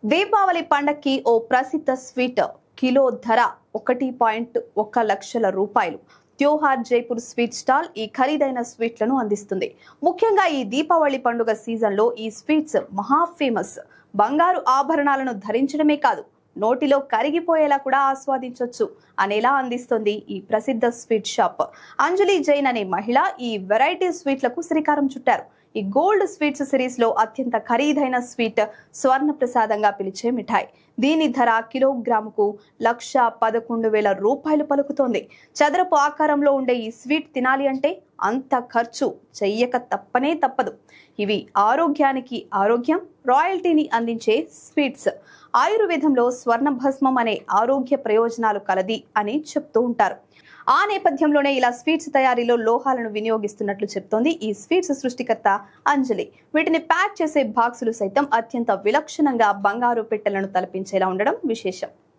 దీపావళి పండక్కి ఓ ప్రసిద్ధ sweet kilo ధర 1.1 లక్షల రూపాయలు. త్యోహార్ జైపూర్ స్వీట్ స్టాల్ ఈ ఖరీదైన స్వీట్లను అందిస్తుంది. ముఖ్యంగా ఈ దీపావళి పండుగ సీజన్లో ఈ స్వీట్స్ మహా ఫేమస్. బంగారు ఆభరణాలను ధరించడమే కాదు, నోటిలో కరిగిపోయేలా కూడా ఆస్వాదించొచ్చు అనేలా అందిస్తుంది ఈ ప్రసిద్ధ స్వీట్ షాప్. అంజలి జైన్ అనే మహిళ ఈ వెరైటీ స్వీట్లకు శ్రీకారం చుట్టారు. ఈ గోల్డ్ స్వీట్స్ సిరీస్ లో అత్యంత ఖరీదైన స్వీట్ స్వర్ణ ప్రసాదంగా పిలిచే మిఠాయి. దీని ధర కిలోగ్రాముకు 1,11,000 రూపాయలు పలుకుతోంది. చదరపు ఆకారంలో ఉండే ఈ స్వీట్ తినాలి అంటే అంత ఖర్చు చెయ్యక తప్పదు. ఇవి ఆరోగ్యానికి ఆరోగ్యం, రాయల్టీని అందించే స్వీట్స్. ఆయుర్వేదంలో స్వర్ణ భస్మం అనే ఆరోగ్య ప్రయోజనాలు కలది అని చెప్తూ ఉంటారు. ఆ నేపథ్యంలోనే ఇలా స్వీట్స్ తయారీలో లోహాలను వినియోగిస్తున్నట్లు చెప్తోంది ఈ స్వీట్స్ సృష్టికర్త అంజలి. వీటిని ప్యాక్ చేసే బాక్సులు సైతం అత్యంత విలక్షణంగా బంగారు పెట్టెలను తలపించేలా ఉండడం విశేషం.